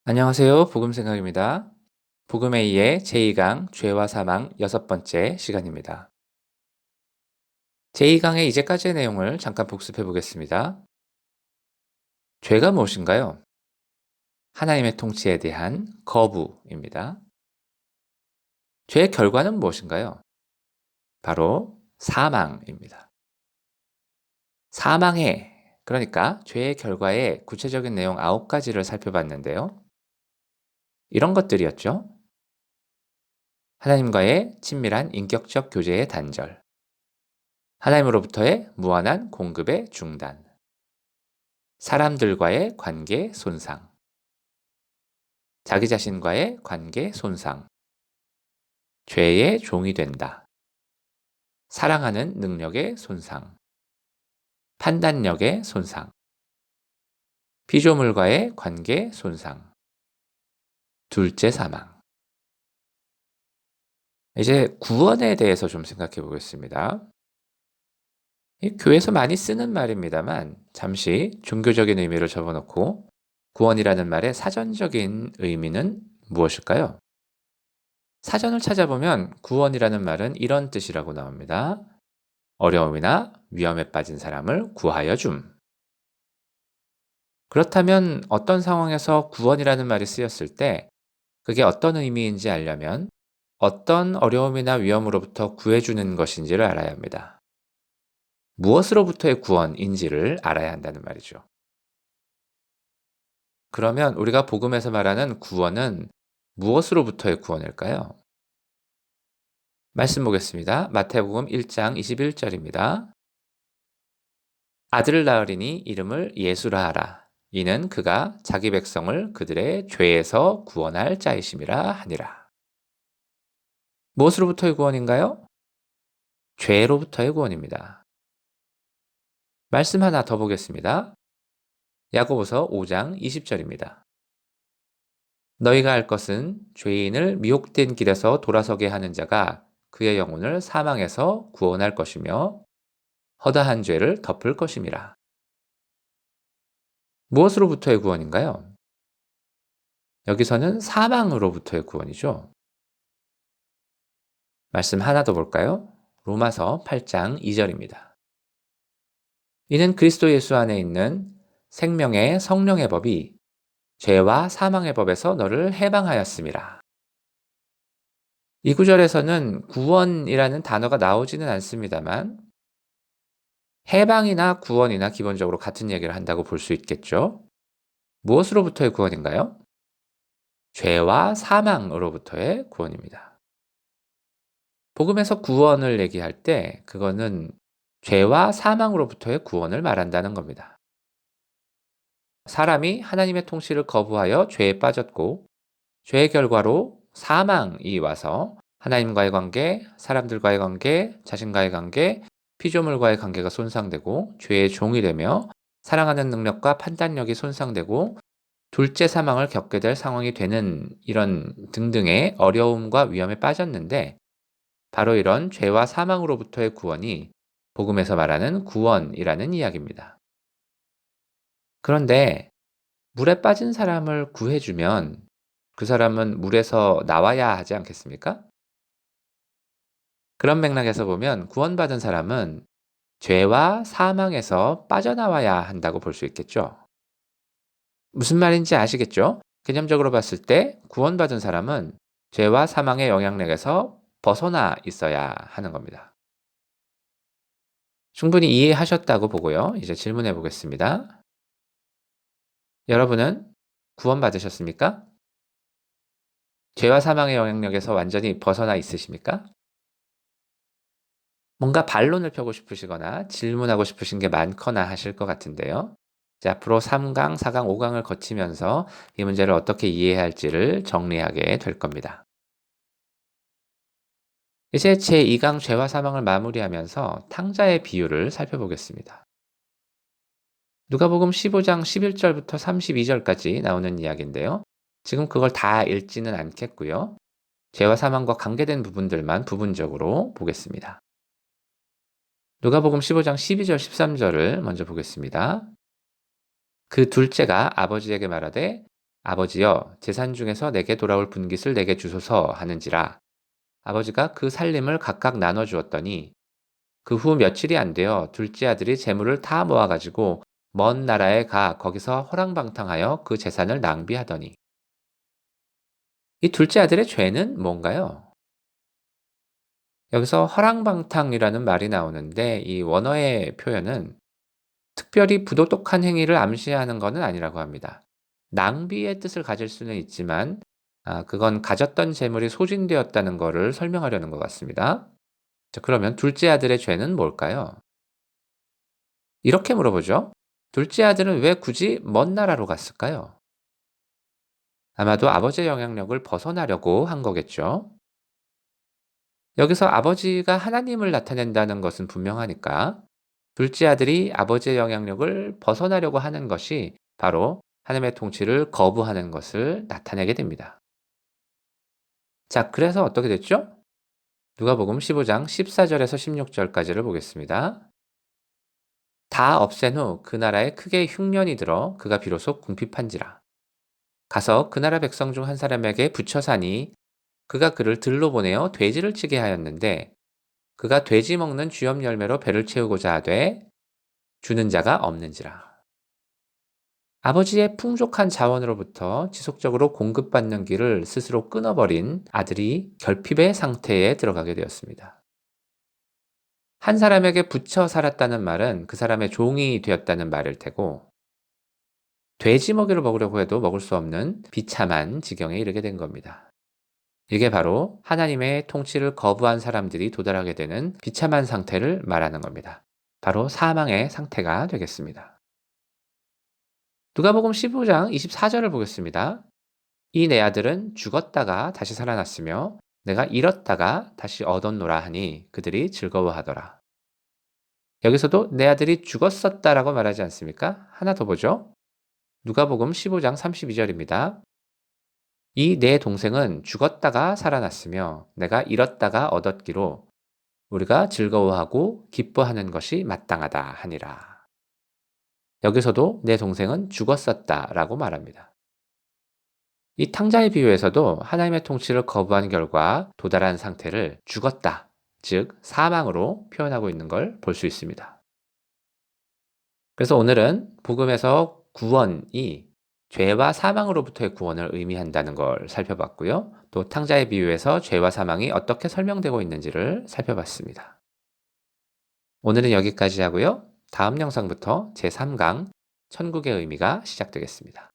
안녕하세요. 복음생각입니다. 복음에 의해 제2강 죄와 사망 6번째 시간입니다. 제2강의 이제까지의 내용을 잠깐 복습해 보겠습니다. 죄가 무엇인가요? 하나님의 통치에 대한 거부입니다. 죄의 결과는 무엇인가요? 바로 사망입니다. 사망해, 그러니까 죄의 결과의 구체적인 내용 9가지를 살펴봤는데요. 이런 것들이었죠. 하나님과의 친밀한 인격적 교제의 단절, 하나님으로부터의 무한한 공급의 중단, 사람들과의 관계 손상, 자기 자신과의 관계 손상, 죄의 종이 된다, 사랑하는 능력의 손상, 판단력의 손상, 피조물과의 관계 손상, 둘째 사망. 이제 구원에 대해서 좀 생각해 보겠습니다. 교회에서 많이 쓰는 말입니다만 잠시 종교적인 의미를 접어놓고 구원이라는 말의 사전적인 의미는 무엇일까요? 사전을 찾아보면 구원이라는 말은 이런 뜻이라고 나옵니다. 어려움이나 위험에 빠진 사람을 구하여 줌. 그렇다면 어떤 상황에서 구원이라는 말이 쓰였을 때 그게 어떤 의미인지 알려면 어떤 어려움이나 위험으로부터 구해주는 것인지를 알아야 합니다. 무엇으로부터의 구원인지를 알아야 한다는 말이죠. 그러면 우리가 복음에서 말하는 구원은 무엇으로부터의 구원일까요? 말씀 보겠습니다. 마태복음 1장 21절입니다. 아들을 낳으리니 이름을 예수라 하라. 이는 그가 자기 백성을 그들의 죄에서 구원할 자이심이라 하니라. 무엇으로부터의 구원인가요? 죄로부터의 구원입니다. 말씀 하나 더 보겠습니다. 야고보서 5장 20절입니다. 너희가 할 것은 죄인을 미혹된 길에서 돌아서게 하는 자가 그의 영혼을 사망에서 구원할 것이며 허다한 죄를 덮을 것임이라. 무엇으로부터의 구원인가요? 여기서는 사망으로부터의 구원이죠. 말씀 하나 더 볼까요? 로마서 8장 2절입니다. 이는 그리스도 예수 안에 있는 생명의 성령의 법이 죄와 사망의 법에서 너를 해방하였음이라. 이 구절에서는 구원이라는 단어가 나오지는 않습니다만 해방이나 구원이나 기본적으로 같은 얘기를 한다고 볼 수 있겠죠. 무엇으로부터의 구원인가요? 죄와 사망으로부터의 구원입니다. 복음에서 구원을 얘기할 때 그거는 죄와 사망으로부터의 구원을 말한다는 겁니다. 사람이 하나님의 통치를 거부하여 죄에 빠졌고 죄의 결과로 사망이 와서 하나님과의 관계, 사람들과의 관계, 자신과의 관계, 피조물과의 관계가 손상되고 죄의 종이 되며 사랑하는 능력과 판단력이 손상되고 둘째 사망을 겪게 될 상황이 되는 이런 등등의 어려움과 위험에 빠졌는데 바로 이런 죄와 사망으로부터의 구원이 복음에서 말하는 구원이라는 이야기입니다. 그런데 물에 빠진 사람을 구해주면 그 사람은 물에서 나와야 하지 않겠습니까? 그런 맥락에서 보면 구원받은 사람은 죄와 사망에서 빠져나와야 한다고 볼 수 있겠죠. 무슨 말인지 아시겠죠? 개념적으로 봤을 때 구원받은 사람은 죄와 사망의 영향력에서 벗어나 있어야 하는 겁니다. 충분히 이해하셨다고 보고요. 이제 질문해 보겠습니다. 여러분은 구원받으셨습니까? 죄와 사망의 영향력에서 완전히 벗어나 있으십니까? 뭔가 반론을 펴고 싶으시거나 질문하고 싶으신 게 많거나 하실 것 같은데요. 자, 앞으로 3강, 4강, 5강을 거치면서 이 문제를 어떻게 이해해야 할지를 정리하게 될 겁니다. 이제 제2강 죄와 사망을 마무리하면서 탕자의 비유를 살펴보겠습니다. 누가복음 15장 11절부터 32절까지 나오는 이야기인데요. 지금 그걸 다 읽지는 않겠고요. 죄와 사망과 관계된 부분들만 부분적으로 보겠습니다. 누가복음 15장 12절 13절을 먼저 보겠습니다. 그 둘째가 아버지에게 말하되 아버지여 재산 중에서 내게 돌아올 분깃을 내게 주소서 하는지라. 아버지가 그 살림을 각각 나눠 주었더니 그 후 며칠이 안 되어 둘째 아들이 재물을 다 모아 가지고 먼 나라에 가 거기서 허랑방탕하여 그 재산을 낭비하더니. 이 둘째 아들의 죄는 뭔가요? 여기서 허랑방탕이라는 말이 나오는데 이 원어의 표현은 특별히 부도덕한 행위를 암시하는 것은 아니라고 합니다. 낭비의 뜻을 가질 수는 있지만 그건 가졌던 재물이 소진되었다는 것을 설명하려는 것 같습니다. 자, 그러면 둘째 아들의 죄는 뭘까요? 이렇게 물어보죠. 둘째 아들은 왜 굳이 먼 나라로 갔을까요? 아마도 아버지의 영향력을 벗어나려고 한 거겠죠. 여기서 아버지가 하나님을 나타낸다는 것은 분명하니까 둘째 아들이 아버지의 영향력을 벗어나려고 하는 것이 바로 하나님의 통치를 거부하는 것을 나타내게 됩니다. 자, 그래서 어떻게 됐죠? 누가복음 15장 14절에서 16절까지를 보겠습니다. 다 없앤 후 그 나라에 크게 흉년이 들어 그가 비로소 궁핍한지라. 가서 그 나라 백성 중 한 사람에게 붙여 사니 그가 그를 들로 보내어 돼지를 치게 하였는데 그가 돼지 먹는 쥐염 열매로 배를 채우고자 하되 주는 자가 없는지라. 아버지의 풍족한 자원으로부터 지속적으로 공급받는 길을 스스로 끊어버린 아들이 결핍의 상태에 들어가게 되었습니다. 한 사람에게 붙여 살았다는 말은 그 사람의 종이 되었다는 말일 테고, 돼지 먹이를 먹으려고 해도 먹을 수 없는 비참한 지경에 이르게 된 겁니다. 이게 바로 하나님의 통치를 거부한 사람들이 도달하게 되는 비참한 상태를 말하는 겁니다. 바로 사망의 상태가 되겠습니다. 누가복음 15장 24절을 보겠습니다. 이 내 아들은 죽었다가 다시 살아났으며 내가 잃었다가 다시 얻었노라 하니 그들이 즐거워하더라. 여기서도 내 아들이 죽었었다라고 말하지 않습니까? 하나 더 보죠. 누가복음 15장 32절입니다. 이 내 동생은 죽었다가 살아났으며 내가 잃었다가 얻었기로 우리가 즐거워하고 기뻐하는 것이 마땅하다 하니라. 여기서도 내 동생은 죽었었다라고 말합니다. 이 탕자의 비유에서도 하나님의 통치를 거부한 결과 도달한 상태를 죽었다, 즉 사망으로 표현하고 있는 걸 볼 수 있습니다. 그래서 오늘은 복음에서 구원이 죄와 사망으로부터의 구원을 의미한다는 걸 살펴봤고요. 또 탕자의 비유에서 죄와 사망이 어떻게 설명되고 있는지를 살펴봤습니다. 오늘은 여기까지 하고요. 다음 영상부터 제3강 천국의 의미가 시작되겠습니다.